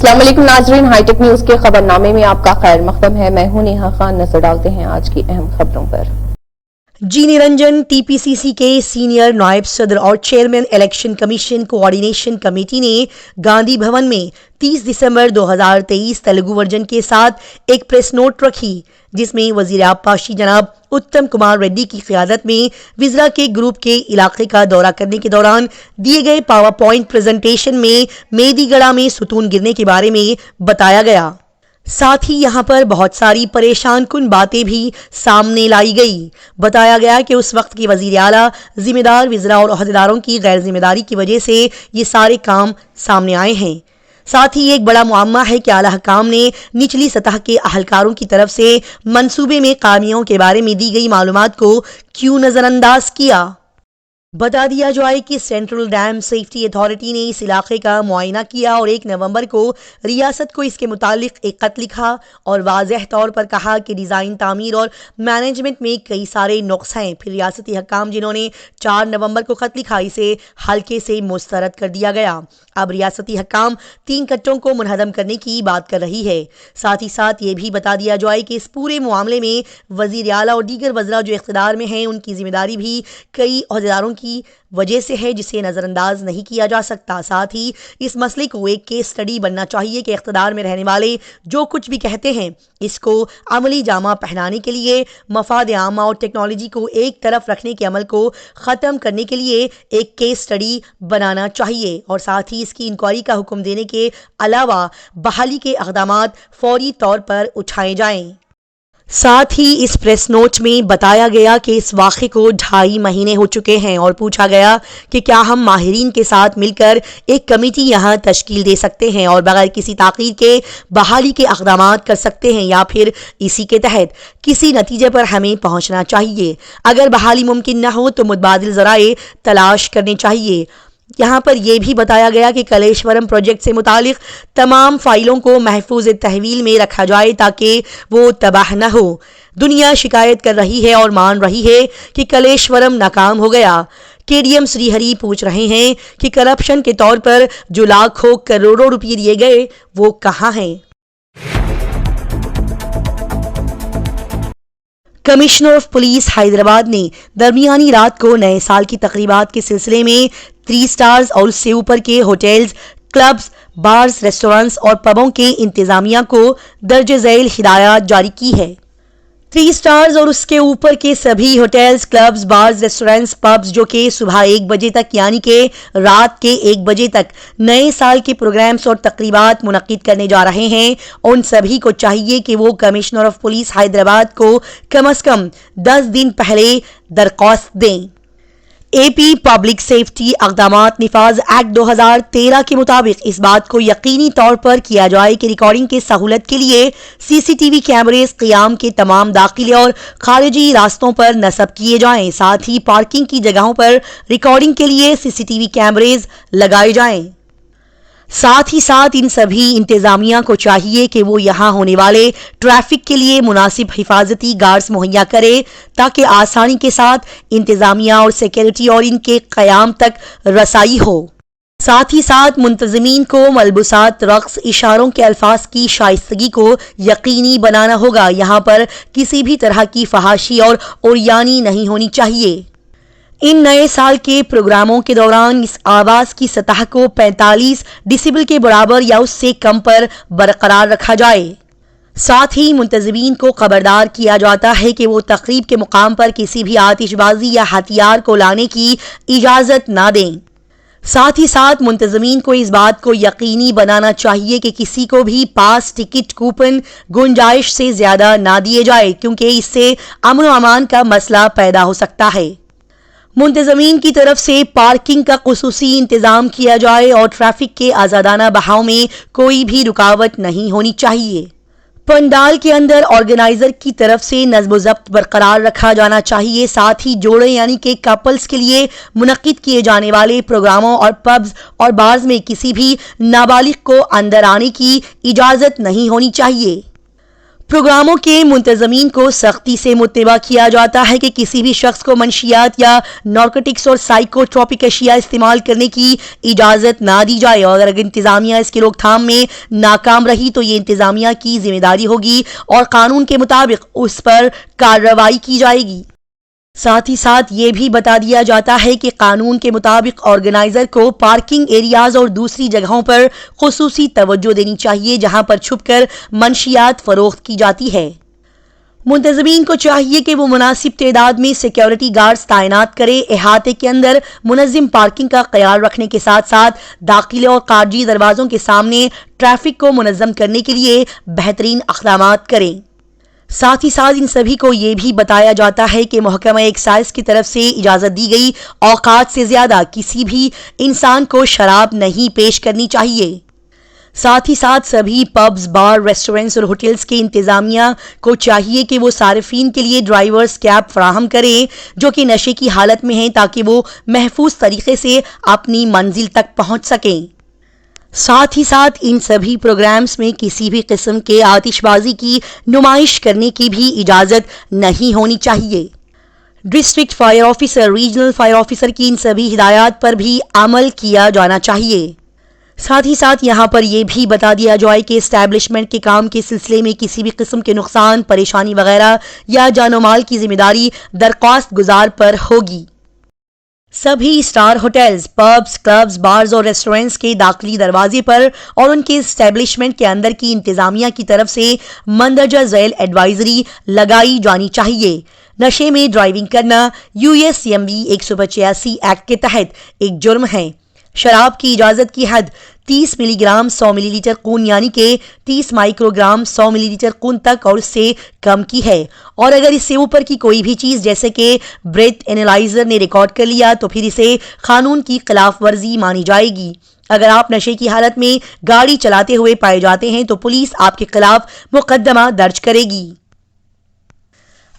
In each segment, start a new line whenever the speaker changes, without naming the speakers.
अस्सलाम वालेकुम नाजरीन, हाईटेक न्यूज के खबरनामे में आपका खैर मकदम है। मैं हूं नेहा खान। नजर डालते हैं आज की अहम खबरों पर।
जी निरंजन टीपीसीसी के सीनियर नायब सदर और chairman election commission coordination committee ने गांधी भवन में 30 दिसंबर 2023 तेलुगु वर्जन के साथ एक प्रेस नोट रखी, जिसमें वजीर आबपाशी जनाब उत्तम कुमार रेड्डी की क़ियादत में विज़रा के ग्रुप के इलाके का दौरा करने के दौरान दिए गए पावर पॉइंट प्रेजेंटेशन में मेदीगढ़ा में सुतून गिरने के बारे में बताया गया। साथ ही यहां पर बहुत सारी परेशान कुन बातें भी सामने लाई गई। बताया गया कि उस वक्त के वजीर आला जिम्मेदार विज़रा और अहदेदारों की गैर जिम्मेदारी की वजह से ये सारे काम सामने आए हैं। साथ ही एक बड़ा मुअम्मा है कि आला हकाम ने निचली सतह के अहलकारों की तरफ से मंसूबे में खामियों के बारे में दी गई मालूमात को क्यों नजरअंदाज किया। बता दिया जाए कि सेंट्रल डैम सेफ्टी अथॉरिटी ने इस इलाके का मुआयना किया और 1 नवंबर को रियासत को इसके मुतालिक एक खत लिखा और वाज़ेह तौर पर कहा कि डिज़ाइन, तामीर और मैनेजमेंट में कई सारे नुक्स हैं। फिर रियासती हकाम जिन्होंने 4 नवंबर को खत लिखा, इसे हल्के से मुस्तरद कर दिया गया। अब रियासती हकाम 3 कट्टों को मुनहदम करने की बात कर रही है। साथ ही साथ ये भी बता दिया जाए कि इस पूरे मामले में वज़ीर आला और दीगर वज़रा जो इख्तिदार में हैं, उनकी जिम्मेदारी भी कई अहदेदारों की वजह से है, जिसे नज़रअंदाज नहीं किया जा सकता। साथ ही इस मसले को एक केस स्टडी बनना चाहिए कि इख्तिदार में रहने वाले जो कुछ भी कहते हैं, इसको अमली जामा पहनाने के लिए, मफाद आमा और टेक्नोलॉजी को एक तरफ रखने के अमल को ख़त्म करने के लिए एक केस स्टडी बनाना चाहिए और साथ ही इसकी इंक्वायरी का हुक्म देने के अलावा बहाली के इक़दामात फौरी तौर पर उठाए जाएं। साथ ही इस प्रेस नोट में बताया गया कि इस वाक़े को 2.5 महीने हो चुके हैं और पूछा गया कि क्या हम माहिरीन के साथ मिलकर एक कमेटी यहाँ तश्कील दे सकते हैं और बगैर किसी ताक़ीर के बहाली के इक़दामात कर सकते हैं, या फिर इसी के तहत किसी नतीजे पर हमें पहुँचना चाहिए। अगर बहाली मुमकिन न हो तो मुतबादिल ज़राए तलाश करने चाहिए। यहाँ पर यह भी बताया गया कि कलेश्वरम प्रोजेक्ट से मुतालिक तमाम फाइलों को महफूज तहवील में रखा जाए ताकि वो तबाह न हो। दुनिया शिकायत कर रही है और मान रही है कि कलेश्वरम नाकाम हो गया। केडीएम श्रीहरी पूछ रहे हैं कि करप्शन के तौर पर जो लाखों करोड़ों रुपये दिए गए वो कहाँ हैं। कमिश्नर ऑफ पुलिस हैदराबाद ने दरमियानी रात को नए साल की तकरीबात के सिलसिले में 3 स्टार्स और उससे ऊपर के होटल्स, क्लब्स, बार्स, रेस्टोरेंट्स और पबों के इंतजामिया को दर्ज झैल हिदायत जारी की है। 3 स्टार्स और उसके ऊपर के सभी hotels, clubs, bars, restaurants, pubs जो कि सुबह 1 बजे तक यानी कि रात के 1 बजे तक नए साल के प्रोग्राम्स और तकरीबात मुनक्किद करने जा रहे हैं, उन सभी को चाहिए कि वो कमिश्नर ऑफ पुलिस हैदराबाद को कम से कम 10 दिन पहले दरख्वास्त दें। एपी पब्लिक सेफ्टी अक़दामात निफाज एक्ट 2013 के मुताबिक इस बात को यकीनी तौर पर किया जाए कि रिकॉर्डिंग की सहूलत के लिए सीसीटीवी कैमरेज क़याम के तमाम दाखिली और खारिजी रास्तों पर नस्ब किए जाएं। साथ ही पार्किंग की जगहों पर रिकॉर्डिंग के लिए सीसीटीवी कैमरेज लगाए जाएं। साथ ही साथ इन सभी इंतजामिया को चाहिए कि वो यहाँ होने वाले ट्रैफिक के लिए मुनासिब हिफाजती गार्ड्स मुहैया करे ताकि आसानी के साथ इंतजामिया और सिक्योरिटी और इनके क़याम तक रसाई हो। साथ ही साथ मुंतज़मीन को मलबूसात, रक़्स, इशारों के अल्फाज की शाइस्तगी को यकीनी बनाना होगा। यहाँ पर किसी भी तरह की फहाशी और उरियानी नहीं होनी चाहिए। इन नए साल के प्रोग्रामों के दौरान इस आवाज़ की सतह को 45 डिसिबल के बराबर या उससे कम पर बरकरार रखा जाए। साथ ही मुंतज़मीन को खबरदार किया जाता है कि वो तक़रीब के मुकाम पर किसी भी आतिशबाजी या हथियार को लाने की इजाज़त ना दें। साथ ही साथ मुंतज़मीन को इस बात को यकीनी बनाना चाहिए कि किसी को भी पास, टिकट, कूपन गुंजाइश से ज़्यादा ना दिए जाए, क्योंकि इससे अमन व अमान का मसला पैदा हो सकता है। मुंतज़मीन की तरफ से पार्किंग का खुसूसी इंतज़ाम किया जाए और ट्रैफिक के आज़ादाना बहाव में कोई भी रुकावट नहीं होनी चाहिए। पंडाल के अंदर ऑर्गेनाइजर की तरफ से नज़्म व ज़ब्त बरकरार रखा जाना चाहिए। साथ ही जोड़े यानी कि कपल्स के लिए मुनक्किद किए जाने वाले प्रोग्रामों और पब्स और बार्स में किसी भी नाबालिग को अंदर आने की इजाज़त नहीं होनी चाहिए। پروگراموں کے منتظمین کو سختی سے متبع کیا جاتا ہے کہ کسی بھی شخص کو منشیات یا نارکوٹکس اور سائیکوٹروپک اشیاء استعمال کرنے کی اجازت نہ دی جائے، اور اگر انتظامیہ اس کی روک تھام میں ناکام رہی تو یہ انتظامیہ کی ذمہ داری ہوگی اور قانون کے مطابق اس پر کارروائی کی جائے گی۔ ساتھ ہی ساتھ یہ بھی بتا دیا جاتا ہے کہ قانون کے مطابق آرگنائزر کو پارکنگ ایریاز اور دوسری جگہوں پر خصوصی توجہ دینی چاہیے جہاں پر چھپ کر منشیات فروخت کی جاتی ہے۔ منتظمین کو چاہیے کہ وہ مناسب تعداد میں سیکیورٹی گارڈز تعینات کرے، احاطے کے اندر منظم پارکنگ کا خیال رکھنے کے ساتھ ساتھ داخلے اور خارجی دروازوں کے سامنے ٹریفک کو منظم کرنے کے لیے بہترین اقدامات کریں۔ ساتھ ہی ساتھ ان سبھی کو یہ بھی بتایا جاتا ہے کہ محکمہ ایکسائز کی طرف سے اجازت دی گئی اوقات سے زیادہ کسی بھی انسان کو شراب نہیں پیش کرنی چاہیے۔ ساتھ ہی ساتھ سبھی پبز، بار، ریسٹورنٹس اور ہوٹلز کے انتظامیہ کو چاہیے کہ وہ صارفین کے لیے ڈرائیورز کیب فراہم کریں جو کہ نشے کی حالت میں ہیں تاکہ وہ محفوظ طریقے سے اپنی منزل تک پہنچ سکیں۔ ساتھ ہی ساتھ ان سبھی پروگرامز میں کسی بھی قسم کے آتش بازی کی نمائش کرنے کی بھی اجازت نہیں ہونی چاہیے۔ District fire officer, regional fire officer کی ان سبھی ہدایات پر بھی عمل کیا جانا چاہیے۔ ساتھ ہی ساتھ یہاں پر یہ بھی بتا دیا جائے کہ اسٹیبلشمنٹ کے کام کے سلسلے میں کسی بھی قسم کے نقصان، پریشانی وغیرہ یا جان و مال کی ذمہ داری درخواست گزار پر ہوگی۔ سبھی star hotels, pubs, clubs, bars اور ریسٹورنٹس کے داخلی دروازے پر اور ان کے اسٹیبلشمنٹ کے اندر کی انتظامیہ کی طرف سے مندرجہ ذیل ایڈوائزری لگائی جانی چاہیے۔ نشے میں ڈرائیونگ کرنا USCMB 185 ایکٹ کے تحت ایک جرم ہے۔ شراب کی اجازت کی حد 30 ملی گرام 100 ملی لیٹر خون یعنی کہ 30 مائکرو گرام 100 ملی لیٹر خون تک اور اس سے کم کی ہے، اور اگر اس سے اوپر کی کوئی بھی چیز جیسے کہ بریتھ اینالائزر نے ریکارڈ کر لیا تو پھر اسے قانون کی خلاف ورزی مانی جائے گی۔ اگر آپ نشے کی حالت میں گاڑی چلاتے ہوئے پائے جاتے ہیں تو پولیس آپ کے خلاف مقدمہ درج کرے گی۔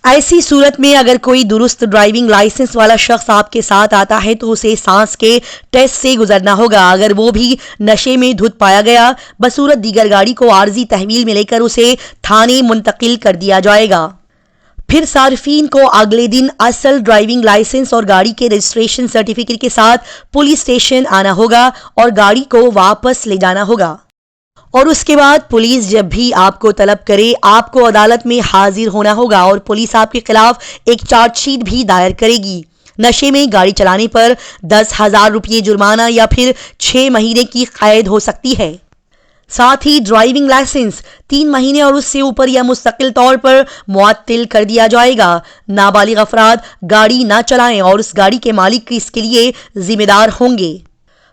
ایسی صورت میں اگر کوئی درست ڈرائیونگ لائسنس والا شخص آپ کے ساتھ آتا ہے تو اسے سانس کے ٹیسٹ سے گزرنا ہوگا۔ اگر وہ بھی نشے میں دھت پایا گیا بصورت دیگر گاڑی کو عارضی تحویل میں لے کر اسے تھانے منتقل کر دیا جائے گا۔ پھر صارفین کو اگلے دن اصل ڈرائیونگ لائسنس اور گاڑی کے رجسٹریشن سرٹیفکیٹ کے ساتھ پولیس اسٹیشن آنا ہوگا اور گاڑی کو واپس لے جانا ہوگا، اور اس کے بعد پولیس جب بھی آپ کو طلب کرے آپ کو عدالت میں حاضر ہونا ہوگا اور پولیس آپ کے خلاف ایک چارج شیٹ بھی دائر کرے گی۔ نشے میں گاڑی چلانے پر 10,000 روپے جرمانہ یا پھر 6 مہینے کی قید ہو سکتی ہے۔ ساتھ ہی ڈرائیونگ لائسنس 3 مہینے اور اس سے اوپر یا مستقل طور پر معطل کر دیا جائے گا۔ نابالغ افراد گاڑی نہ چلائیں اور اس گاڑی کے مالک اس کے لیے ذمہ دار ہوں گے۔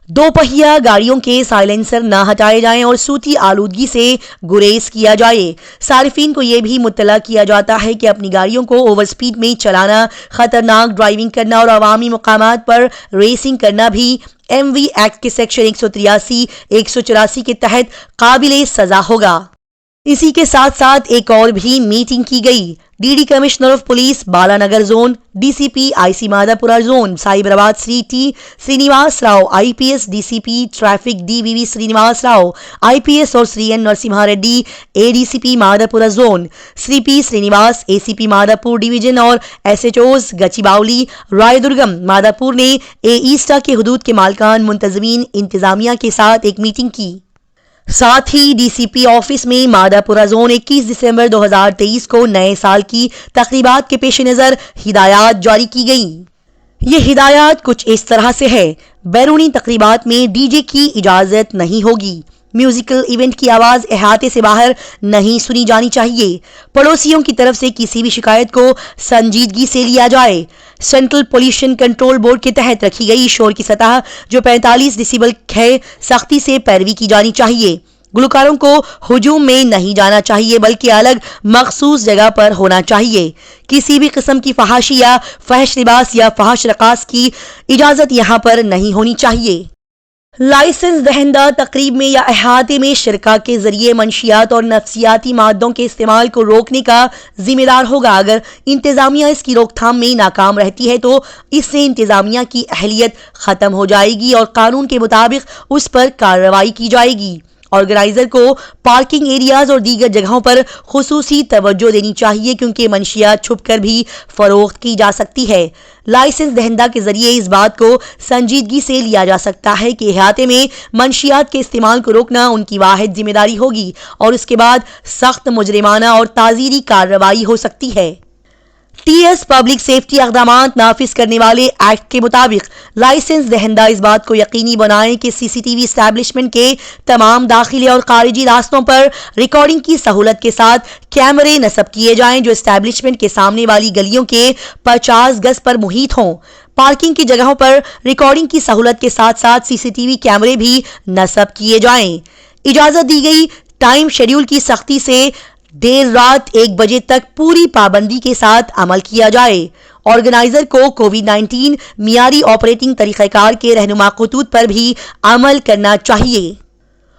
2 پہیہ گاڑیوں کے سائلنسر نہ ہٹائے جائیں اور صوتی آلودگی سے گریز کیا جائے۔ صارفین کو یہ بھی مطلع کیا جاتا ہے کہ اپنی گاڑیوں کو اوور سپیڈ میں چلانا، خطرناک ڈرائیونگ کرنا اور عوامی مقامات پر ریسنگ کرنا بھی MV ایکٹ کے سیکشن 183، 184 کے تحت قابل سزا ہوگا۔ اسی کے ساتھ ساتھ ایک اور بھی میٹنگ کی گئی۔ D commissioner of police Balanagar zone, DCP IC Madhapur zone, Cyberabad Sri T Srinivas Rao IPS، DCP traffic DVV Srinivas Rao IPS اور Sri N Narasimha Reddy ADCP Madhapur zone, Sri P Srinivas ACP Madhapur division اور SHOs گچی باؤلی، رائے درگم، مادھاپور نے ایسٹا کے حدود کے مالکان، منتظمین، انتظامیہ کے ساتھ ایک میٹنگ کی۔ ساتھ ہی DCP آفس میں مادھاپورہ زون 21 دسمبر 2023 کو نئے سال کی تقریبات کے پیش نظر ہدایات جاری کی گئیں۔ یہ ہدایات کچھ اس طرح سے ہے: بیرونی تقریبات میں DJ کی اجازت نہیں ہوگی، میوزیکل ایونٹ کی آواز احاطے سے باہر نہیں سنی جانی چاہیے، پڑوسیوں کی طرف سے کسی بھی شکایت کو سنجیدگی سے لیا جائے، سینٹرل پولیوشن کنٹرول بورڈ کے تحت رکھی گئی شور کی سطح جو 45 ڈیسیبل ہے سختی سے پیروی کی جانی چاہیے، گلوکاروں کو ہجوم میں نہیں جانا چاہیے بلکہ الگ مخصوص جگہ پر ہونا چاہیے، کسی بھی قسم کی فحاشی یا فحش لباس یا فحش رقاص کی اجازت یہاں پر نہیں ہونی چاہیے۔ لائسنس دہندہ تقریب میں یا احاطے میں شرکا کے ذریعے منشیات اور نفسیاتی مادوں کے استعمال کو روکنے کا ذمہ دار ہوگا۔ اگر انتظامیہ اس کی روک تھام میں ناکام رہتی ہے تو اس سے انتظامیہ کی اہلیت ختم ہو جائے گی اور قانون کے مطابق اس پر کارروائی کی جائے گی، ऑर्गेनाइजर को पार्किंग एरियाज और दीगर जगहों पर खुसूसी तवज्जो देनी चाहिए क्योंकि मंशियात छुपकर भी फरोख्त की जा सकती है। लाइसेंस दहिंदा के जरिए इस बात को संजीदगी से लिया जा सकता है कि इहाते में मंशियात के इस्तेमाल को रोकना उनकी वाहिद जिम्मेदारी होगी और उसके बाद सख्त मुजरिमाना और ताजीरी कार्रवाई हो सकती है। टीएस पब्लिक सेफ्टी अक़दामात नाफिज करने वाले एक्ट के मुताबिक लाइसेंस दहिंदा इस बात को यकीनी बनाएं कि सीसीटीवी एस्टैब्लिशमेंट के तमाम दाखिली और खारिजी रास्तों पर रिकॉर्डिंग की सहूलत के साथ कैमरे नस्ब किए जाएं जो एस्टैब्लिशमेंट के सामने वाली गलियों के 50 गज पर मुहित हों। पार्किंग की जगहों पर रिकॉर्डिंग की सहूलत के साथ साथ सीसीटीवी कैमरे भी नस्ब किए जाएं। इजाजत दी गई टाइम शेड्यूल की सख्ती से देर रात 1 बजे तक पूरी पाबंदी के साथ अमल किया जाए। ऑर्गेनाइजर को कोविड-19 मियारी ऑपरेटिंग तरीक़ाकार के रहनुमा खतूत पर भी अमल करना चाहिए।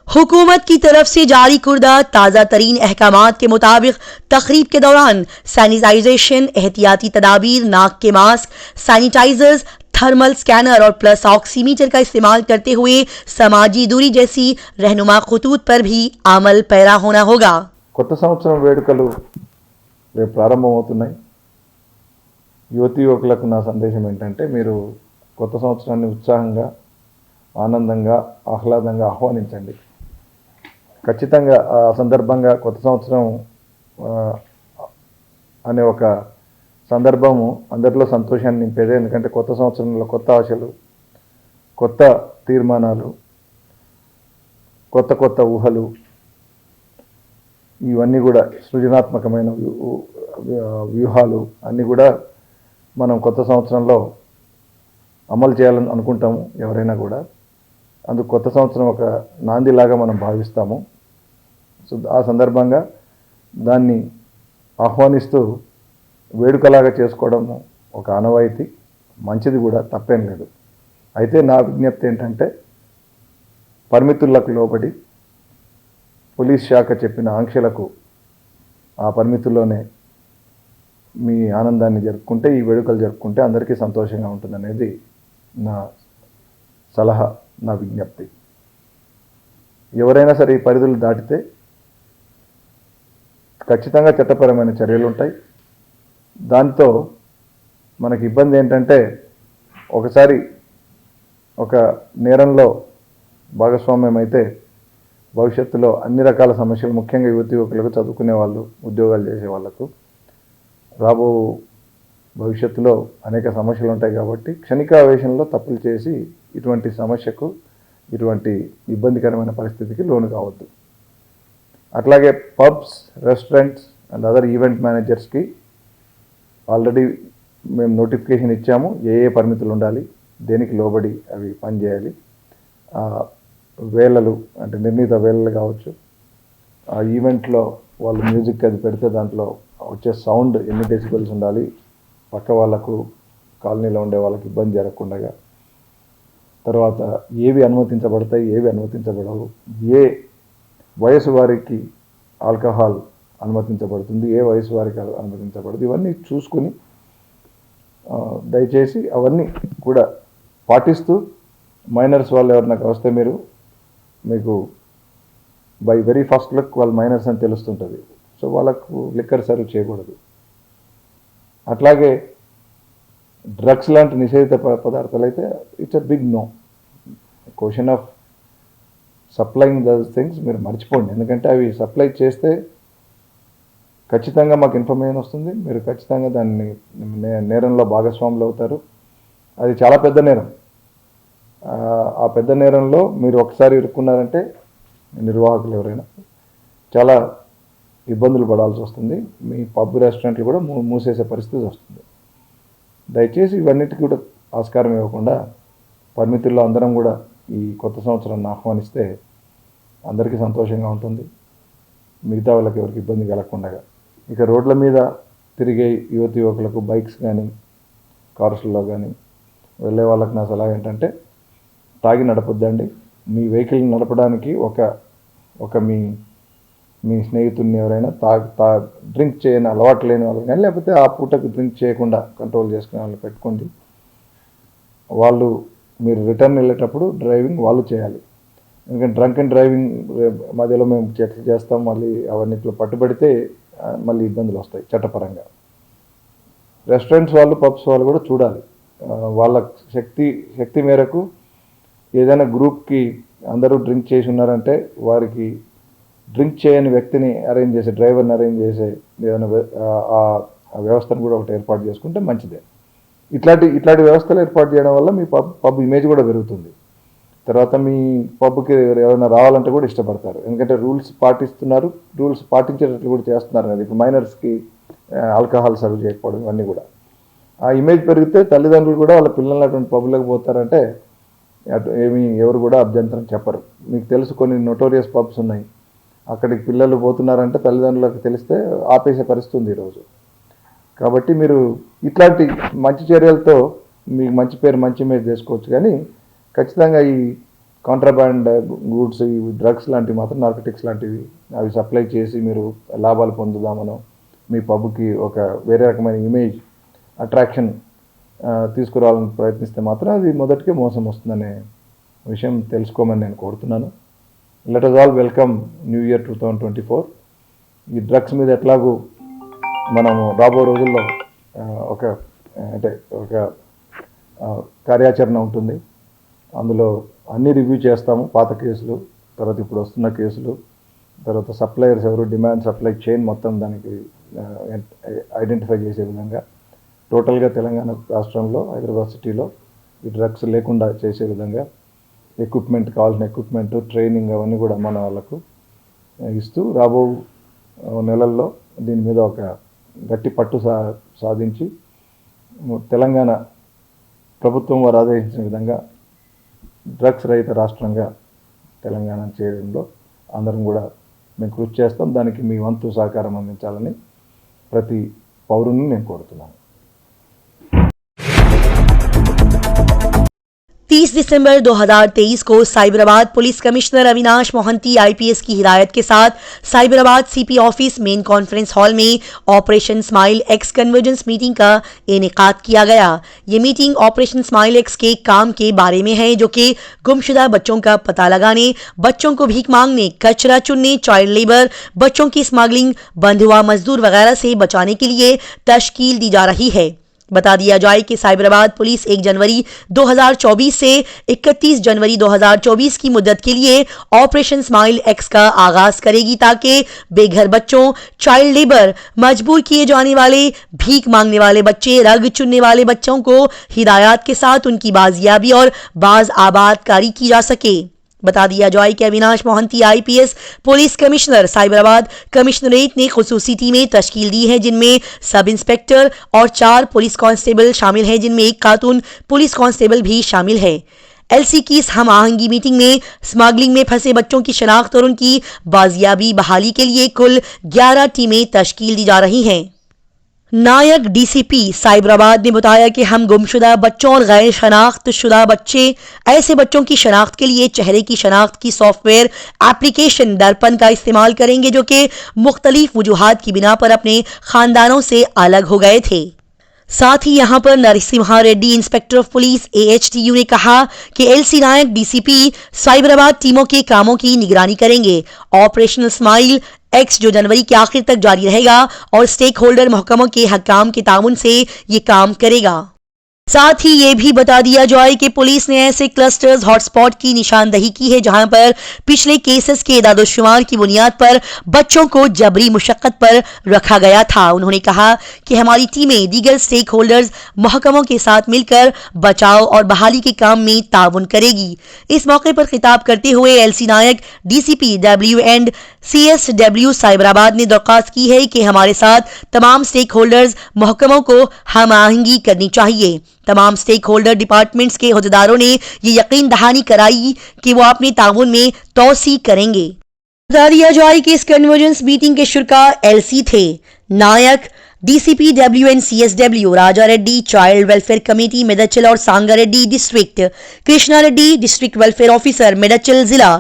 हुकूमत की तरफ से जारी कुर्दा ताज़ा तरीन अहकामात के मुताबिक तकरीब के दौरान सैनिटाइजेशन, एहतियाती तदाबीर, नाक के मास्क, सैनिटाइजर्स, थर्मल स्कैनर और प्लस ऑक्सीमीटर का इस्तेमाल करते हुए समाजी दूरी जैसी रहनुमा खतूत पर भी अमल पैरा होना होगा।
కొత్త సంవత్సరం వేడుకలు రేపు ప్రారంభమవుతున్నాయి. యువతి యువకులకు నా సందేశం ఏంటంటే మీరు కొత్త సంవత్సరాన్ని ఉత్సాహంగా, ఆనందంగా, ఆహ్లాదంగా ఆహ్వానించండి. ఖచ్చితంగా ఆ సందర్భంగా కొత్త సంవత్సరం అనే ఒక సందర్భము అందరిలో సంతోషాన్ని నింపేదే. ఎందుకంటే కొత్త సంవత్సరంలో కొత్త ఆశలు, కొత్త తీర్మానాలు, కొత్త కొత్త ఊహలు, ఇవన్నీ కూడా సృజనాత్మకమైన వ్యూహాలు అన్నీ కూడా మనం కొత్త సంవత్సరంలో అమలు చేయాలని అనుకుంటాము ఎవరైనా కూడా. అందుకు కొత్త సంవత్సరం ఒక నాందిలాగా మనం భావిస్తాము. సో ఆ సందర్భంగా దాన్ని ఆహ్వానిస్తూ వేడుకలాగా చేసుకోవడం ఒక ఆనవాయితీ, మంచిది కూడా, తప్పేం లేదు. అయితే నా విజ్ఞప్తి ఏంటంటే పరిమితులకు లోబడి పోలీస్ శాఖ చెప్పిన ఆంక్షలకు ఆ పరిమితుల్లోనే మీ ఆనందాన్ని జరుపుకుంటే, ఈ వేడుకలు జరుపుకుంటే అందరికీ సంతోషంగా ఉంటుందనేది నా సలహా, నా విజ్ఞప్తి. ఎవరైనా సరే ఈ పరిధులు దాటితే ఖచ్చితంగా చట్టపరమైన చర్యలు ఉంటాయి. దాంతో మనకి ఇబ్బంది ఏంటంటే ఒకసారి ఒక నేరంలో భాగస్వామ్యం అయితే భవిష్యత్తులో అన్ని రకాల సమస్యలు, ముఖ్యంగా యువతి యువకులకు, చదువుకునే వాళ్ళు, ఉద్యోగాలు చేసే వాళ్ళకు రాబో భవిష్యత్తులో అనేక సమస్యలు ఉంటాయి. కాబట్టి క్షణికావేశంలో తప్పులు చేసి ఇటువంటి సమస్యకు, ఇటువంటి ఇబ్బందికరమైన పరిస్థితికి లోను కావద్దు. అట్లాగే pubs, restaurants and other event మేనేజర్స్కి ఆల్రెడీ మేము నోటిఫికేషన్ ఇచ్చాము. ఏ పరిమితులు ఉండాలి, దేనికి లోబడి అవి పనిచేయాలి. వేళలు అంటే నిర్ణీత వేళలు కావచ్చు. ఆ ఈవెంట్లో వాళ్ళు మ్యూజిక్ అది పెడితే దాంట్లో వచ్చే సౌండ్ ఎన్ని డెసిబెల్స్ ఉండాలి, పక్క వాళ్ళకు, కాలనీలో ఉండే వాళ్ళకి ఇబ్బంది జరగకుండా. తర్వాత ఏవి అనుమతించబడతాయి, ఏవి అనుమతించబడవు, ఏ వయసు వారికి ఆల్కహాల్ అనుమతించబడుతుంది, ఏ వయసు వారికి అనుమతించబడదు, ఇవన్నీ చూసుకుని దయచేసి అవన్నీ కూడా పాటిస్తూ మైనర్స్ వాళ్ళు ఎవరినాక వస్తే మీకు బై వెరీ ఫస్ట్ లుక్ వాళ్ళు మైనర్స్ అని తెలుస్తుంటుంది. సో వాళ్ళకు లిక్కర్ సర్వ్ చేయకూడదు. అట్లాగే డ్రగ్స్ లాంటి నిషేధిత పదార్థాలు అయితే it's a big no. Question of supplying those things మీరు మర్చిపోండి. ఎందుకంటే అవి సప్లై చేస్తే ఖచ్చితంగా మాకు ఇన్ఫర్మేషన్ వస్తుంది, మీరు ఖచ్చితంగా దాన్ని నేరంలో భాగస్వాములు అవుతారు. అది చాలా పెద్ద నేరం. ఆ పెద్ద నేరంలో మీరు ఒకసారి ఇరుక్కున్నారంటే నిర్వాహకులు ఎవరైనా చాలా ఇబ్బందులు పడాల్సి వస్తుంది. మీ పబ్, రెస్టారెంట్లు కూడా మూసేసే పరిస్థితి వస్తుంది. దయచేసి ఇవన్నిటికీ కూడా ఆస్కారం ఇవ్వకుండా పరిమితుల్లో అందరం కూడా ఈ కొత్త సంవత్సరాన్ని ఆహ్వానిస్తే అందరికీ సంతోషంగా ఉంటుంది, మిగతా వాళ్ళకి ఎవరికి ఇబ్బంది కలగకుండా. ఇక రోడ్ల మీద తిరిగే యువతి యువకులకు బైక్స్ కానీ కార్స్లో కానీ వెళ్ళే వాళ్ళకి నా సలహా ఏంటంటే తాగి నడపొద్దండి. మీ వెహికల్ నడపడానికి ఒక మీ స్నేహితుడిని ఎవరైనా డ్రింక్ చేయని అలవాటు లేని వాళ్ళు కానీ, లేకపోతే ఆ పూటకు డ్రింక్ చేయకుండా కంట్రోల్ చేసుకునే వాళ్ళు పెట్టుకోండి. వాళ్ళు మీరు రిటర్న్ వెళ్ళేటప్పుడు డ్రైవింగ్ వాళ్ళు చేయాలి. ఎందుకంటే డ్రంక్ అండ్ డ్రైవింగ్ మధ్యలో మేము చెక్ చేస్తాం, మళ్ళీ అవన్నిట్లో పట్టుబడితే మళ్ళీ ఇబ్బందులు వస్తాయి చట్టపరంగా. రెస్టారెంట్స్ వాళ్ళు, పబ్స్ వాళ్ళు కూడా చూడాలి, వాళ్ళ శక్తి మేరకు ఏదైనా గ్రూప్కి అందరూ డ్రింక్ చేసి ఉన్నారంటే వారికి డ్రింక్ చేయని వ్యక్తిని అరేంజ్ చేసే, డ్రైవర్ని అరేంజ్ చేసే ఏదైనా ఆ వ్యవస్థను కూడా ఒకటి ఏర్పాటు చేసుకుంటే మంచిదే. ఇట్లాంటి వ్యవస్థలు ఏర్పాటు చేయడం వల్ల మీ పబ్ ఇమేజ్ కూడా పెరుగుతుంది. తర్వాత మీ పబ్కి ఎవరైనా రావాలంటే కూడా ఇష్టపడతారు, ఎందుకంటే రూల్స్ పాటిస్తున్నారు, రూల్స్ పాటించేటట్లు కూడా చేస్తున్నారు కదా. ఇప్పుడు మైనర్స్కి ఆల్కహాల్ సర్వ్ చేయకపోవడం ఇవన్నీ కూడా ఆ ఇమేజ్ పెరిగితే తల్లిదండ్రులు కూడా వాళ్ళ పిల్లల్ని అటువంటి పబ్లకు పోతారంటే ఎవరు కూడా అభ్యంతరం చెప్పరు. మీకు తెలుసు కొన్ని నోటోరియస్ పబ్స్ ఉన్నాయి, అక్కడికి పిల్లలు పోతున్నారంటే తల్లిదండ్రులకు తెలిస్తే ఆపేసే పరిస్థితి ఉంది ఈరోజు. కాబట్టి మీరు ఇట్లాంటి మంచి చర్యలతో మీకు మంచి పేరు, మంచి ఇమేజ్ చేసుకోవచ్చు. కానీ ఖచ్చితంగా ఈ కాంట్రాబ్యాండ్ గూడ్స్, ఈ డ్రగ్స్ లాంటివి మాత్రం, నార్కోటిక్స్ లాంటివి అవి సప్లై చేసి మీరు లాభాలు పొందుదామనో, మీ పబ్కి ఒక వేరే రకమైన ఇమేజ్, అట్రాక్షన్ తీసుకురావాలని ప్రయత్నిస్తే మాత్రం అది మొదటికే మోసం వస్తుందనే విషయం తెలుసుకోమని నేను కోరుతున్నాను. Let us all welcome new year 2024. ఈ డ్రగ్స్ మీద ఎట్లాగూ మనము రాబో రోజుల్లో ఒక కార్యాచరణ ఉంటుంది. అందులో అన్ని రివ్యూ చేస్తాము, పాత కేసులు, తర్వాత ఇప్పుడు వస్తున్న కేసులు, తర్వాత సప్లయర్స్ ఎవరు, డిమాండ్ సప్లై చైన్ మొత్తం దానికి ఐడెంటిఫై చేసే విధంగా టోటల్గా తెలంగాణ రాష్ట్రంలో, హైదరాబాద్ సిటీలో ఈ డ్రగ్స్ లేకుండా చేసే విధంగా ఎక్విప్మెంట్, కావాల్సిన ఎక్విప్మెంట్, ట్రైనింగ్ అవన్నీ కూడా మన వాళ్ళకు ఇస్తూ రాబో నెలల్లో దీని మీద ఒక గట్టి పట్టు సాధించి తెలంగాణ ప్రభుత్వం వారు ఆదేశించిన విధంగా డ్రగ్స్ రహిత రాష్ట్రంగా తెలంగాణ చేయడంలో అందరం కూడా మేము కృషి చేస్తాం. దానికి మీ వంతు సహకారం అందించాలని ప్రతి పౌరుని నేను కోరుతున్నాను.
30 दिसंबर 2023 को Cyberabad police commissioner Avinash Mohanty IPS की हिदायत के साथ Cyberabad CP office main conference hall में operation smile X convergence meeting का इनेकाद किया गया। ये मीटिंग ऑपरेशन स्माइल एक्स के काम के बारे में है, जो कि गुमशुदा बच्चों का पता लगाने, बच्चों को भीख मांगने, कचरा चुनने, चाइल्ड लेबर, बच्चों की स्मगलिंग, बंधुआ मजदूर वगैरह से बचाने के लिए तश्कील दी जा रही है। बता दिया जाए कि साइबराबाद पुलिस 1 जनवरी 2024 से 31 जनवरी 2024 की मुद्दत के लिए ऑपरेशन स्माइल एक्स का आगाज करेगी, ताकि बेघर बच्चों, चाइल्ड लेबर, मजबूर किए जाने वाले, भीख मांगने वाले बच्चे, रग चुनने वाले बच्चों को हिदायत के साथ उनकी बाजियाबी और बाज आबादकारी की जा सके। बता दिया जाए कि Avinash Mohanty IPS police commissioner Cyberabad commissionerate ने खुसूसी टीमें तश्कील दी है, जिनमें सब इंस्पेक्टर और 4 पुलिस कांस्टेबल शामिल हैं, जिनमें 1 खातून पुलिस कांस्टेबल भी शामिल है। एलसी की इस हम आहंगी मीटिंग में स्मगलिंग में फंसे बच्चों की शनाख्त और उनकी बाजियाबी बहाली के लिए कुल 11 टीमें तश्कील दी जा रही हैं। नायक डीसीपी साइबराबाद ने बताया कि हम गुमशुदा बच्चों और गैर शनाख्त शुदा बच्चे, ऐसे बच्चों की शनाख्त के लिए चेहरे की शनाख्त की सॉफ्टवेयर एप्लीकेशन दर्पण का इस्तेमाल करेंगे, जो कि मुख्तलिफ वजूहात की बिना पर अपने खानदानों से अलग हो गए थे। साथ ही यहां पर Narasimha Reddy inspector of police AHTU ने कहा कि एलसी नायक डीसीपी साइबराबाद टीमों के कामों की निगरानी करेंगे। ऑपरेशनल स्माइल एक्स जो जनवरी के आखिर तक जारी रहेगा और स्टेक होल्डर महकमों के हकाम के ताउन से ये काम करेगा। साथ ही ये भी बता दिया जाए कि पुलिस ने ऐसे क्लस्टर्स हॉटस्पॉट की निशानदही की है जहां पर पिछले केसेस के इदादोशुमार की बुनियाद पर बच्चों को जबरी मुशक्कत पर रखा गया था। उन्होंने कहा कि हमारी टीमें दीगर स्टेक होल्डर्स महकमों के साथ मिलकर बचाव और बहाली के काम में ताउन करेगी। इस मौके पर खिताब करते हुए LC Nayak DCP W and CSW Cyberabad ने दरख्वास्त की है कि हमारे साथ तमाम स्टेक होल्डर्स महकमों को हम आहंगी करनी चाहिए। तमाम स्टेक होल्डर डिपार्टमेंट्स के अहदेदारों ने ये यकीन दहानी कराई कि वो अपने ताउन में तोसी करेंगे। बता दिया जाए कि इस कन्वर्जेंस मीटिंग के शुरा एलसी थे Nayak DCP WN CSW, Raja Reddy child welfare committee Medchal और Sanga Reddy district, Krishna Reddy district welfare officer Medchal जिला,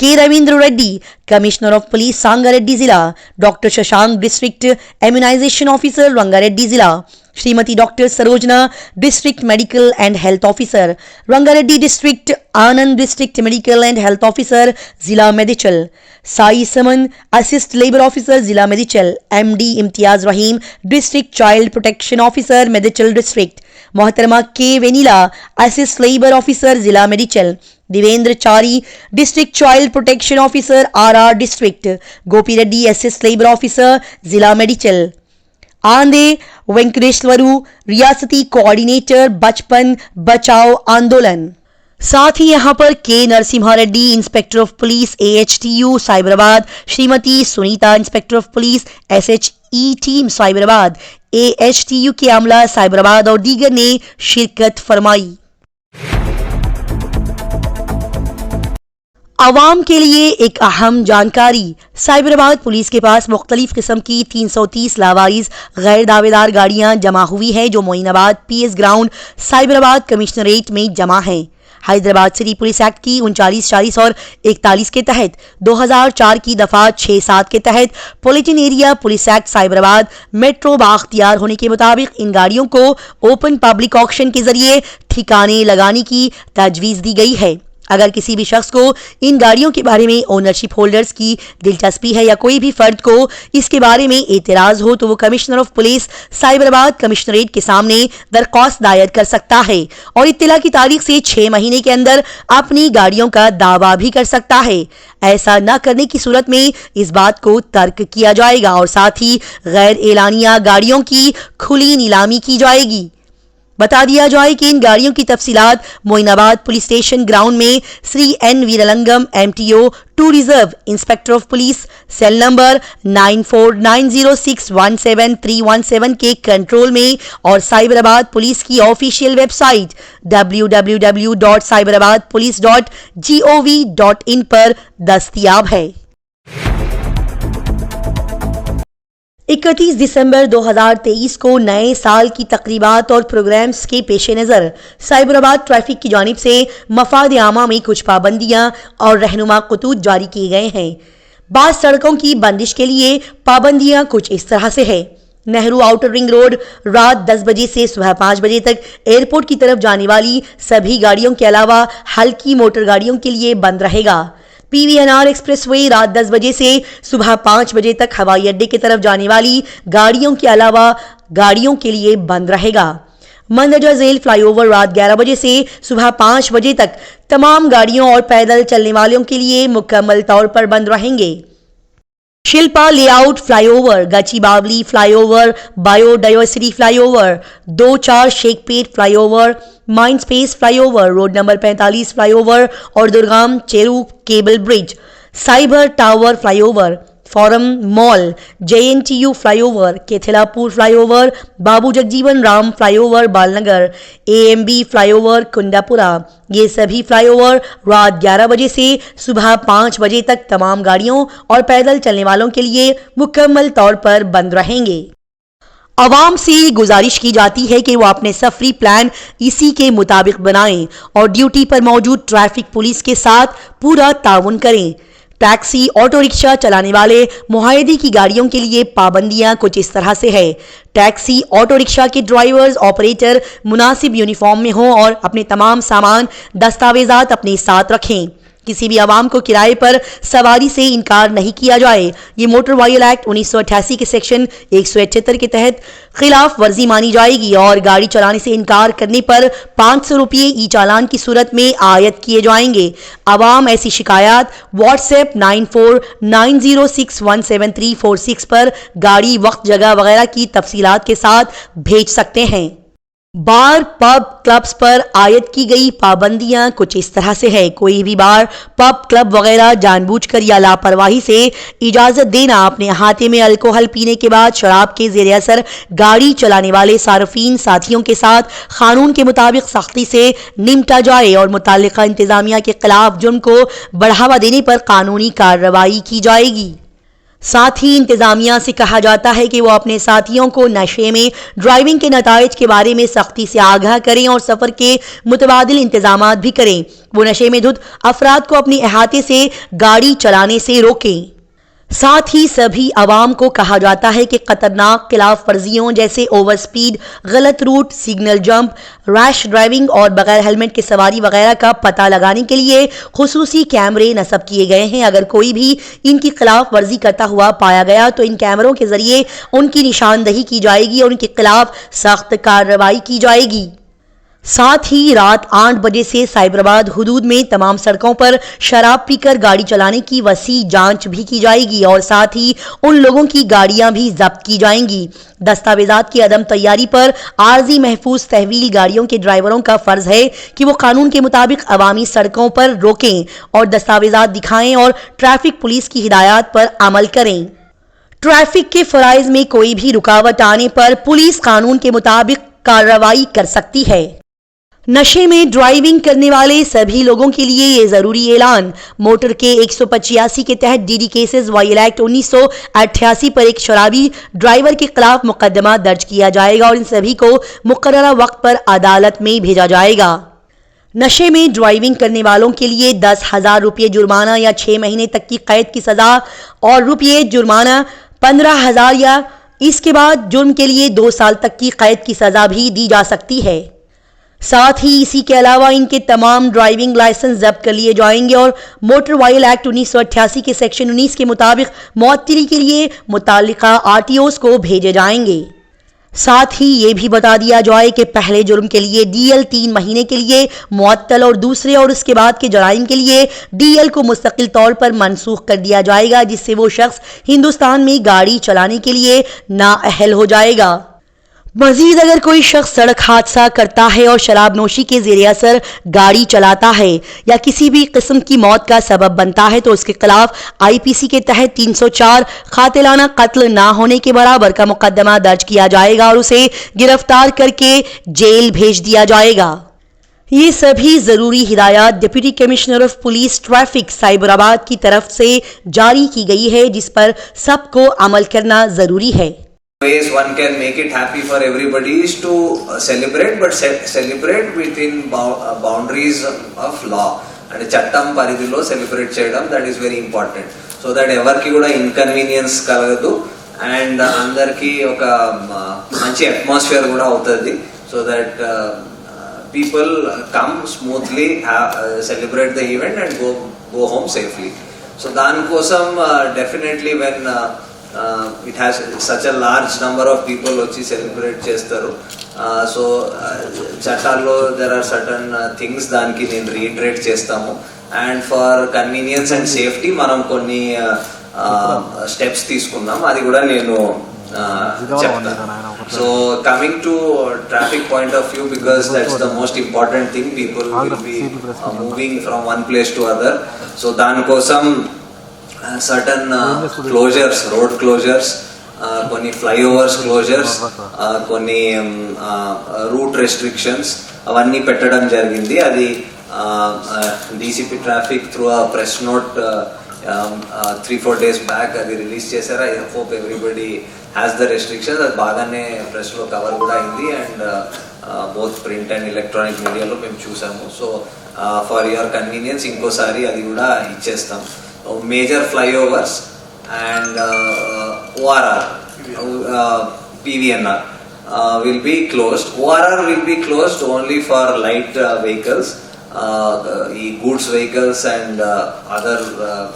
K Ravindra Reddy, commissioner of police Sangareddy जिला, doctor Shashank, district immunisation officer Rangareddy जिला, Shrimati doctor Sarojana, district medical and health officer Rangareddy district, Anand, district medical and health officer जिला Medchal, Sai Saman, assist labour officer जिला Medchal, MD Imtiaz Rahim, district child protection officer Medchal district, मोहतरमा K Vennela, assist labour officer जिला Medchal, Devendra Chari, district child protection officer RR district, Gopi Reddy, assist labour officer जिला मेडिचल, आंधे वेंकटेश्वरू, रियासती coordinator बचपन बचाओ आंदोलन। साथ ही यहां पर के Narasimha Reddy, inspector of police AHTU Cyberabad, Shrimati Sunita, inspector of police SHE team Cyberabad, AHTU के अमला साइबराबाद और दीगर ने शिरकत फरमाई। आवाम के लिए एक अहम जानकारी, साइबराबाद पुलिस के पास मुख्तलिफ किस्म की 330 लावारिस गैर दावेदार गाड़ियां जमा हुई है जो Moinabad PS ground Cyberabad commissionerate में जमा हैं। हैदराबाद सिटी पुलिस एक्ट की 39, 40 और 41 के तहत 2004 की दफा 6-7 के तहत पोलिटिन area police act Cyberabad metro बाख्तियार होने के मुताबिक इन गाड़ियों को ओपन पब्लिक ऑक्शन के जरिए ठिकाने लगाने की तजवीज दी गई है। अगर किसी भी शख्स को इन गाड़ियों के बारे में ओनरशिप होल्डर्स की दिलचस्पी है या कोई भी फर्द को इसके बारे में एतराज हो तो वो commissioner of police Cyberabad commissionerate के सामने दरख्वास्त दायर कर सकता है और इत्तला की तारीख से 6 महीने के अंदर अपनी गाड़ियों का दावा भी कर सकता है। ऐसा न करने की सूरत में इस बात को तर्क किया जाएगा और साथ ही गैर एलानिया गाड़ियों की खुली नीलामी की जाएगी। बता दिया जाए कि इन गाड़ियों की तफसीलात मोइनाबाद पुलिस स्टेशन ग्राउंड में Shri N Veeralingam MTO 2 reserve inspector of police cell number 9490617317 के कंट्रोल में और साइबराबाद पुलिस की ऑफिशियल वेबसाइट www.cyberabadpolice.gov.in पर दस्तयाब है। 31 दिसंबर 2023 को नए साल की तकरीबात और प्रोग्राम्स के पेश नज़र साइबराबाद ट्रैफिक की जानिब से मफाद आमा में कुछ पाबंदियां और रहनुमा खतूत जारी किए गए हैं। बाद सड़कों की बंदिश के लिए पाबंदियां कुछ इस तरह से है। नेहरू आउटर रिंग रोड रात 10 बजे से सुबह 5 बजे तक एयरपोर्ट की तरफ जाने वाली सभी गाड़ियों के अलावा हल्की मोटर गाड़ियों के लिए बंद रहेगा। PVNR एक्सप्रेसवे रात 10 बजे से सुबह 5 बजे तक हवाई अड्डे की तरफ जाने वाली गाड़ियों के अलावा गाड़ियों के लिए बंद रहेगा। मंदरजा झील फ्लाईओवर रात 11 बजे से सुबह 5 बजे तक तमाम गाड़ियों और पैदल चलने वालों के लिए मुकम्मल तौर पर बंद रहेंगे। Shilpa layout flyover, Gachi Bowli flyover, biodiversity flyover, 2-4 Shaikpet flyover, mind space flyover, road number 45 flyover और Durgam Cheru cable bridge, cyber tower flyover, forum mall, JNTU flyover, Kaithlapur flyover, Babu Jagjivan Ram flyover Balanagar, AMB flyover Kondapur, ये सभी फ्लाईओवर रात 11 बजे से सुबह 5 बजे तक तमाम गाड़ियों और पैदल चलने वालों के लिए मुकम्मल तौर पर बंद रहेंगे। अवाम से गुजारिश की जाती है कि वो अपने सफरी प्लान इसी के मुताबिक बनाएं और ड्यूटी पर मौजूद ट्रैफिक पुलिस के साथ पूरा ताउन करें। टैक्सी, ऑटो रिक्शा चलाने वाले मुआहदे की गाड़ियों के लिए पाबंदियां कुछ इस तरह से है। टैक्सी, ऑटो रिक्शा के ड्राइवर्स, ऑपरेटर मुनासिब यूनिफॉर्म में हों और अपने तमाम सामान दस्तावेजात अपने साथ रखें। किसी भी आवाम को किराए पर सवारी से इनकार नहीं किया जाए। ये मोटर व्हीकल एक्ट 1988 के सेक्शन 178 के तहत खिलाफ वर्जी मानी जाएगी और गाड़ी चलाने से इनकार करने पर 500 रुपये ई चालान की सूरत में आयत किए जाएंगे। आवाम ऐसी शिकायत व्हाट्सएप 9490617346 पर गाड़ी, वक्त, जगह वगैरह की तफसीलात के साथ भेज सकते हैं। बार, पब, क्लब्स पर आयत की गई पाबंदियां कुछ इस तरह से है। कोई भी बार, पब, क्लब वगैरह जानबूझकर या लापरवाही से इजाजत देना, अपने अहाते में अल्कोहल पीने के बाद शराब के जेर असर गाड़ी चलाने वाले सार्फिन साथियों के साथ कानून के मुताबिक सख्ती से निपटा जाए और मुताल्लिका इंतजामिया के खिलाफ जुर्म को बढ़ावा देने पर कानूनी कार्रवाई की जाएगी। साथ ही इंतजामिया से कहा जाता है कि वो अपने साथियों को नशे में ड्राइविंग के नताइज के बारे में सख्ती से आगाह करें और सफर के मुतबादिल इंतजामात भी करें। वो नशे में धुत अफराद को अपने अहाते से गाड़ी चलाने से रोकें। साथ ही सभी अवाम को कहा जाता है कि खतरनाक खिलाफ वर्जियों जैसे ओवर स्पीड, गलत route, signal jump, rash driving और बगैर हेलमेट की सवारी वगैरह का पता लगाने के लिए खुसूसी कैमरे नस्ब किए गए हैं। अगर कोई भी इनकी खिलाफ वर्जी करता हुआ पाया गया तो इन कैमरों के जरिए उनकी निशानदही की जाएगी और उनके खिलाफ सख्त कार्रवाई की जाएगी। साथ ही रात 8 बजे से साइबराबाद हुदूद में तमाम सड़कों पर शराब पीकर गाड़ी चलाने की वसी जांच भी की जाएगी और साथ ही उन लोगों की गाड़ियां भी जब्त की जाएंगी। दस्तावेजात की अदम तैयारी पर आर्जी महफूज तहवील गाड़ियों के ड्राइवरों का फर्ज है कि वो कानून के मुताबिक अवामी सड़कों पर रोकें और दस्तावेजात दिखाएं और ट्रैफिक पुलिस की हिदायत पर अमल करें। ट्रैफिक के फराइज में कोई भी रुकावट आने पर पुलिस कानून के मुताबिक कार्रवाई कर सकती है। नशे में ड्राइविंग करने वाले सभी लोगों के लिए ये जरूरी ऐलान। मोटर के 185 के तहत डीडी केसेस वायल एक्ट 1988 पर एक शराबी ड्राइवर के खिलाफ मुकदमा दर्ज किया जाएगा और इन सभी को मुकर्ररा वक्त पर अदालत में भेजा जाएगा। नशे में ड्राइविंग करने वालों के लिए 10,000 रुपये जुर्माना या 6 महीने तक की कैद की सजा और रुपये जुर्माना 15,000 या इसके बाद जुर्म के लिए 2 साल तक की कैद की सजा भी दी जा सकती है। साथ ही इसी के अलावा इनके तमाम ड्राइविंग लाइसेंस जब्त कर लिए जाएंगे और मोटर वायल एक्ट 1988 के सेक्शन 19 के मुताबिक मुअत्तली के लिए मुताल्लिका आरटीओस को भेजे जाएंगे। साथ ही ये भी बता दिया जाए कि पहले जुर्म के लिए डीएल 3 महीने के लिए मुअत्तल और दूसरे और उसके बाद के जराइम के लिए डीएल को मुस्तकिल तौर पर मनसूख कर दिया जाएगा, जिससे वो शख्स हिंदुस्तान में गाड़ी चलाने के लिए नाअहल हो जाएगा। मजीद अगर कोई शख्स सड़क हादसा करता है और शराब नोशी के ज़ेरे असर गाड़ी चलाता है या किसी भी किस्म की मौत का सबब बनता है तो उसके खिलाफ आईपीसी के तहत 304 कातिलाना कत्ल ना होने के बराबर का मुकदमा दर्ज किया जाएगा और उसे गिरफ्तार करके जेल भेज दिया जाएगा। ये सभी जरूरी हिदायत deputy commissioner of police traffic Cyberabad की तरफ से जारी की गई है, जिस पर सबको अमल करना जरूरी है।
Ways one can make it happy for everybody is to celebrate, but celebrate within boundaries of law and చట్టం పరిధిలో సెలబ్రేట్ చేయడం, that is very important, so that ఎవరికి కూడా ఇన్కన్వీనియన్స్ కలగదు అండ్ అందరికి ఒక మంచి అట్మాస్ఫియర్ కూడా అవుతుంది, so that people come smoothly, celebrate the event and go home safely. So దానికోసం definitely when it has such a large number of people వచ్చి సెలబ్రేట్ చేస్తారు, సో చట్టాల్లో there are certain things దానికి నేను రీఇటరేట్ చేస్తాము and for convenience and safety మనం కొన్ని steps తీసుకున్నాం, అది కూడా నేను చెప్తాను. So coming to traffic point of view, because that's the most important thing, people will be moving from one place to other. So దానికోసం certain closures, road closures, కొన్ని flyovers closures, కొన్ని రూట్ రెస్ట్రిక్షన్స్ అవన్నీ పెట్టడం జరిగింది. అది DCP traffic through ఆ press note 3-4 days back అది release చేశారు. I hope everybody has the restrictions. అది బాగానే ప్రెస్లో కవర్ కూడా అయింది and both print and electronic మీడియాలో మేము చూసాము. సో ఫర్ యువర్ కన్వీనియన్స్ ఇంకోసారి అది కూడా ఇచ్చేస్తాం. Major flyovers and ORR, PVNR will be closed. ORR will be closed only for light vehicles, goods vehicles and other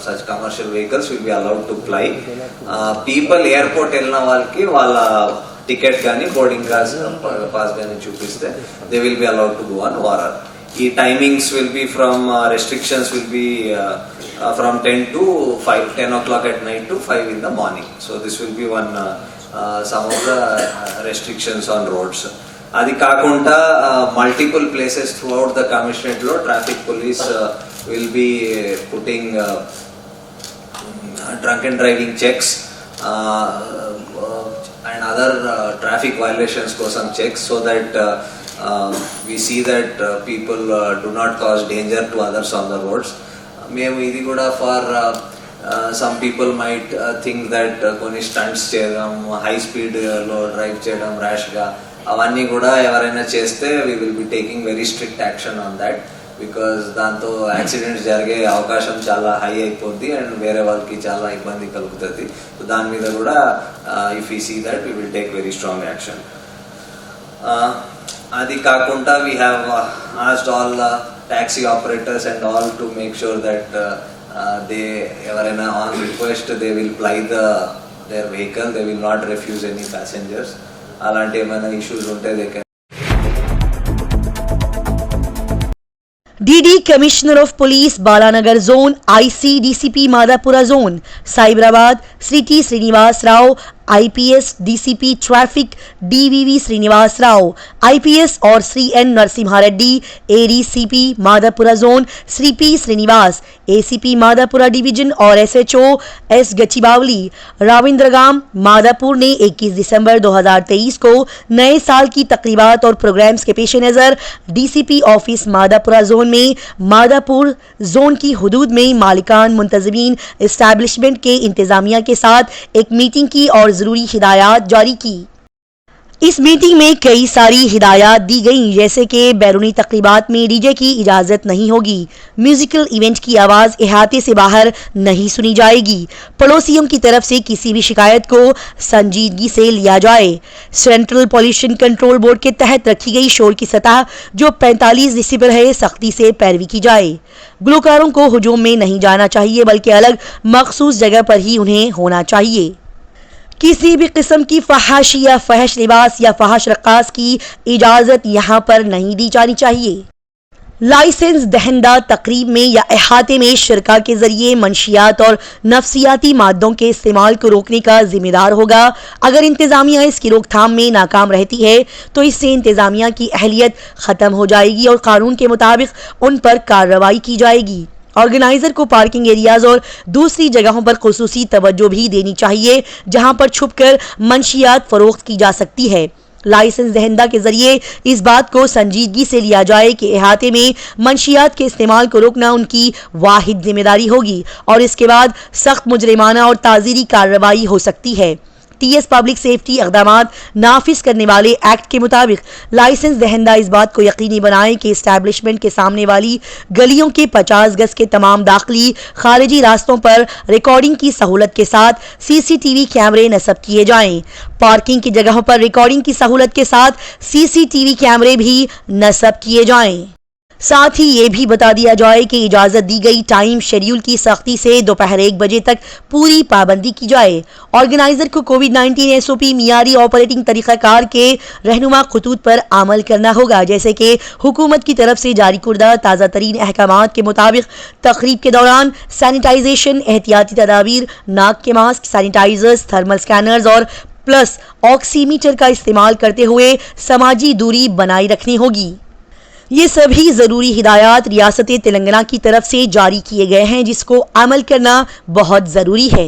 such commercial vehicles will be allowed to fly. People airport elna valki valla ticket gaani boarding pass gaani chupiste, they will be allowed to go on ORR. The timings will be from restrictions will be from 10 to 5, 10 o'clock at night to 5 in the morning. So this will be one some of the restrictions on roads. Adi kakunda multiple places throughout the commissionerate lo traffic police will be putting drunken driving checks and other traffic violations kosam checks, so that we see that people do not cause danger to others on the roads. మేము ఇది కూడా for some people might think that కొన్ని stunts చేయడం, high speed లో drive చేయడం rash గా, అవన్నీ కూడా ఎవరైనా చేస్తే we will be taking very strict action on that, because దాంతో యాక్సిడెంట్స్ జరిగే అవకాశం చాలా హై అయిపోద్ది అండ్ వేరే వాళ్ళకి చాలా ఇబ్బంది కలుగుతుంది. సో దాని మీద కూడా if we see that we will take very strong action. అది కాకుండా we have asked all taxi operators and all to make sure that they ఎవరైనా on request they will ply their vehicle, they will not refuse any passengers. అలాంటి ఏమైనా issues ఉంటే they can.
DD Commissioner of Police Balanagar Zone, IC DCP Madhapura Zone, Cyberabad, Sri T Srinivas Rao, IPS DCP Traffic DVV Srinivas Rao, IPS और Sri N Narsimha Reddy, ADCP Madhapura Zone, Sri P Srinivas, ACP Madhapura Division और SHO S Gachibawli, राविंद्रगाम Madhapur ने 21 दिसंबर 2023 को नए साल की तकरीबात और programmes के पेश नज़र DCP ऑफिस माधापुरा जोन में माधापुर जोन की हुदूद में मालिकान मुंतज़मीन इस्टेब्लिशमेंट के इंतज़ामिया के साथ एक मीटिंग की और ज़रूरी हिदायत जारी की। इस मीटिंग में कई सारी हिदायत दी गई, जैसे कि बैरूनी तकरीबात में डीजे की इजाज़त नहीं होगी, म्यूजिकल इवेंट की आवाज़ इहाते से बाहर नहीं सुनी जाएगी, पड़ोसियों की तरफ से किसी भी शिकायत को संजीदगी से लिया जाए, सेंट्रल पॉल्यूशन कंट्रोल बोर्ड के तहत रखी गई शोर की सतह जो 45 डेसिबल है सख्ती से पैरवी की जाए, गुलकारों को हुजूम में नहीं जाना चाहिए बल्कि अलग मखसूस जगह पर ही उन्हें होना चाहिए, किसी भी किस्म की फहाशी या फहश लिबास या फहश रक्कास की इजाज़त यहाँ पर नहीं दी जानी चाहिए। लाइसेंस दहंदा तकरीब में या अहाते में शिरका के जरिए मंशियात और नफ्सियाती मादों के इस्तेमाल को रोकने का जिम्मेदार होगा। अगर इंतज़ामिया इसकी रोकथाम में नाकाम रहती है तो इससे इंतज़ामिया की अहलियत ख़त्म हो जाएगी और कानून के मुताबिक उन पर कार्रवाई की जाएगी। ऑर्गेनाइजर को पार्किंग एरियाज और दूसरी जगहों पर खुसूसी तवज्जो भी देनी चाहिए जहां पर छुपकर मंशियात फरोख्त की जा सकती है। लाइसेंस दहंदा के जरिए इस बात को संजीदगी से लिया जाए कि अहाते में मंशियात के इस्तेमाल को रोकना उनकी वाहिद जिम्मेदारी होगी और इसके बाद सख्त मुजरिमाना और ताज़ीरी कार्रवाई हो सकती है। TS पब्लिक सेफ्टी इक़दामात नाफिज करने वाले एक्ट के मुताबिक लाइसेंस दहंदा इस बात को यकीनी बनाए कि इस्टेब्लिशमेंट के सामने वाली गलियों के 50 गज के तमाम दाखिली खारिजी रास्तों पर रिकॉर्डिंग की सहूलत के साथ CCTV कैमरे नस्ब किए जाएं। पार्किंग की जगहों पर रिकॉर्डिंग की सहूलत के साथ CCTV कैमरे भी नस्ब किए जाएं। साथ ही ये भी बता दिया जाए कि इजाज़त दी गई टाइम शेड्यूल की सख्ती से दोपहर 1 बजे तक पूरी पाबंदी की जाए। ऑर्गेनाइजर को कोविड-19 SOP मियारी ऑपरेटिंग तरीक़ाकार के रहनुमा खतूत पर अमल करना होगा, जैसे कि हुकूमत की तरफ से जारी कुर्दा ताज़ा तरीन अहकामात के मुताबिक तकरीब के दौरान सैनिटाइजेशन, एहतियाती तदाबीर, नाक के मास्क, सैनिटाइजर्स, थर्मल स्कैनर्स और प्लस ऑक्सीमीटर का इस्तेमाल करते हुए समाजी दूरी बनाए रखनी होगी। ये सभी ज़रूरी हिदायत रियासत तेलंगाना की तरफ से जारी किए गए हैं जिसको अमल करना बहुत ज़रूरी है।